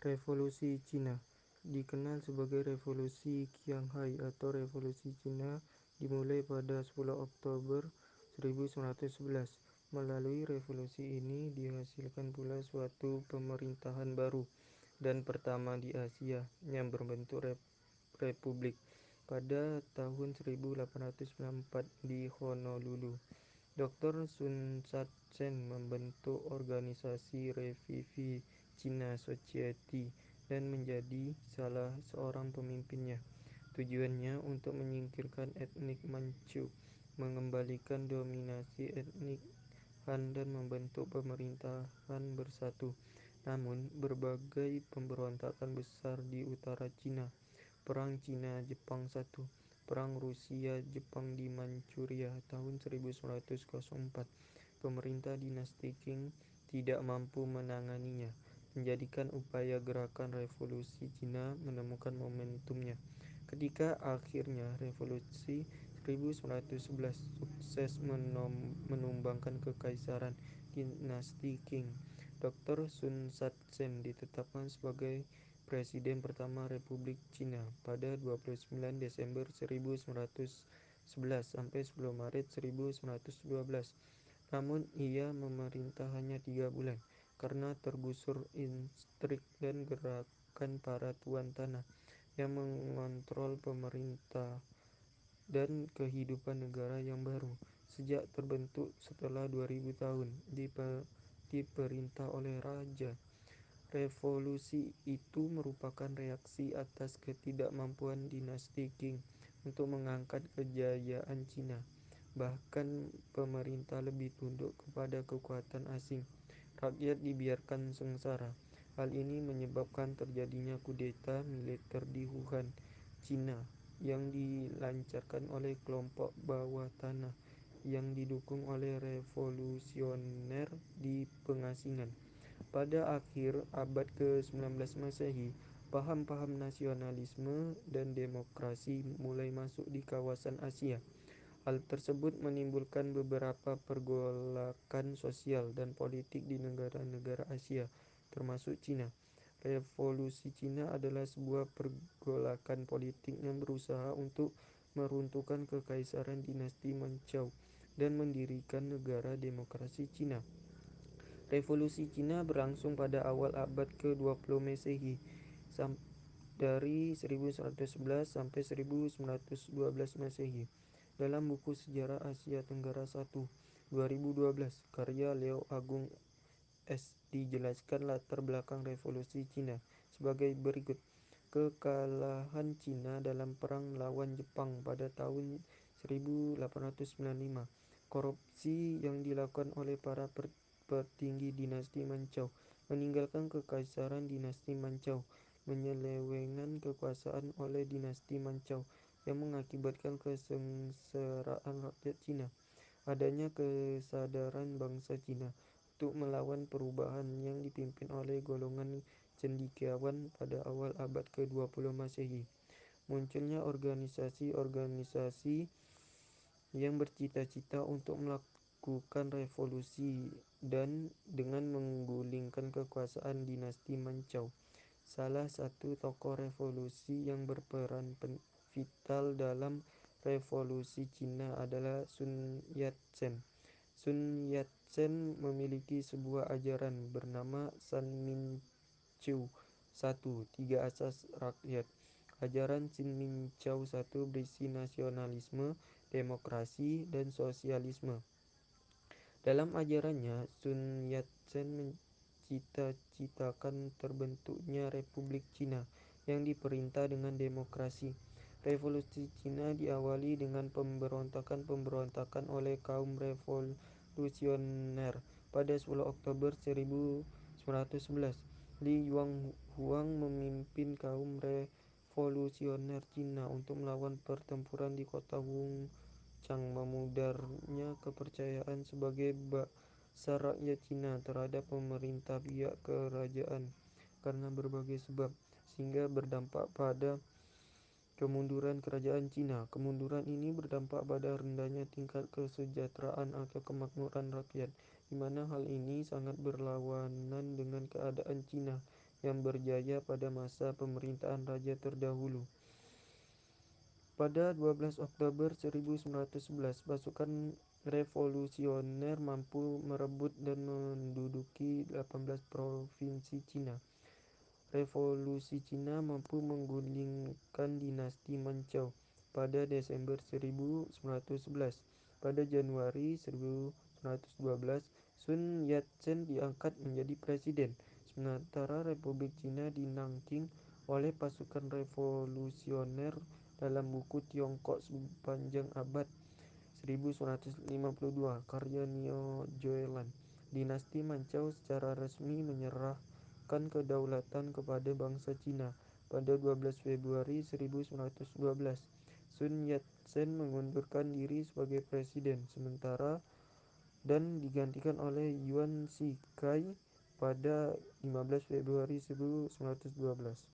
Revolusi Cina dikenal sebagai Revolusi Qianghai atau Revolusi Cina dimulai pada 10 Oktober 1911. Melalui revolusi ini dihasilkan pula suatu pemerintahan baru dan pertama di Asia yang berbentuk republik pada tahun 1894 di Honolulu. Dr. Sun Yat-sen membentuk organisasi Revivi China Society dan menjadi salah seorang pemimpinnya. Tujuannya untuk menyingkirkan etnik Manchu, mengembalikan dominasi etnik Han dan membentuk pemerintahan bersatu. Namun, berbagai pemberontakan besar di utara Cina, Perang Cina-Jepang I, Perang Rusia-Jepang di Manchuria tahun 1904, pemerintah dinasti Qing tidak mampu menanganinya, menjadikan upaya gerakan revolusi Cina menemukan momentumnya. Ketika akhirnya revolusi 1911 sukses menumbangkan kekaisaran dinasti Qing, Dr. Sun Yat-sen ditetapkan sebagai Presiden pertama Republik Cina pada 29 Desember 1911 sampai 10 Maret 1912. Namun ia memerintah hanya 3 bulan karena tergusur intrik dan gerakan para tuan tanah yang mengontrol pemerintah dan kehidupan negara yang baru. Sejak terbentuk setelah 2000 tahun diperintah oleh raja. Revolusi itu merupakan reaksi atas ketidakmampuan dinasti Qing untuk mengangkat kejayaan Cina. Bahkan pemerintah lebih tunduk kepada kekuatan asing. Rakyat dibiarkan sengsara. Hal ini menyebabkan terjadinya kudeta militer di Wuhan, Cina, yang dilancarkan oleh kelompok bawah tanah yang didukung oleh revolusioner di pengasingan. Pada akhir abad ke-19 Masehi, paham-paham nasionalisme dan demokrasi mulai masuk di kawasan Asia. Hal tersebut menimbulkan beberapa pergolakan sosial dan politik di negara-negara Asia, termasuk Cina. Revolusi Cina adalah sebuah pergolakan politik yang berusaha untuk meruntuhkan kekaisaran dinasti Manchu dan mendirikan negara demokrasi Cina. Revolusi Cina berlangsung pada awal abad ke-20 Masehi, dari 1111 sampai 1912 Masehi. Dalam buku Sejarah Asia Tenggara 1, 2012, karya Leo Agung S. dijelaskan latar belakang revolusi Cina sebagai berikut. Kekalahan Cina dalam perang melawan Jepang pada tahun 1895. Korupsi yang dilakukan oleh para petinggi dinasti Manchu meninggalkan kekaisaran dinasti Manchu, penyelewengan kekuasaan oleh dinasti Manchu yang mengakibatkan kesengsaraan rakyat Cina. Adanya kesadaran bangsa Cina untuk melawan perubahan yang dipimpin oleh golongan cendekiawan pada awal abad ke-20 Masehi. Munculnya organisasi-organisasi yang bercita-cita untuk melakukan revolusi dan dengan menggulingkan kekuasaan dinasti Manchu. Salah satu tokoh revolusi yang berperan vital dalam revolusi Cina adalah Sun Yat-sen. Sun Yat-sen memiliki sebuah ajaran bernama Sanminchu I, tiga asas rakyat. Ajaran Sanminchu I berisi nasionalisme, demokrasi, dan sosialisme. Dalam ajarannya, Sun Yat-sen mencita-citakan terbentuknya Republik Cina yang diperintah dengan demokrasi. Revolusi Cina diawali dengan pemberontakan oleh kaum revolusioner pada 10 Oktober 1911. Li Yuanhuang memimpin kaum revolusioner Cina untuk melawan pertempuran di kota Wuchang. Memudarnya kepercayaan sebagai bangsa rakyat Cina terhadap pemerintah pihak kerajaan karena berbagai sebab, sehingga berdampak pada kemunduran kerajaan Cina. Kemunduran ini berdampak pada rendahnya tingkat kesejahteraan atau kemakmuran rakyat, di mana hal ini sangat berlawanan dengan keadaan Cina yang berjaya pada masa pemerintahan raja terdahulu. Pada 12 Oktober 1911, pasukan revolusioner mampu merebut dan menduduki 18 provinsi Cina. Revolusi Cina mampu menggulingkan dinasti Manchu pada Desember 1911. Pada Januari 1912, Sun Yat-sen diangkat menjadi presiden, sementara Republik Cina di Nanking oleh pasukan revolusioner. Dalam buku Tiongkok sepanjang abad 1952, karya Neo Joelan, dinasti Manchu secara resmi menyerahkan kedaulatan kepada bangsa Cina. Pada 12 Februari 1912, Sun Yat-sen mengundurkan diri sebagai presiden sementara dan digantikan oleh Yuan Shikai pada 15 Februari 1912.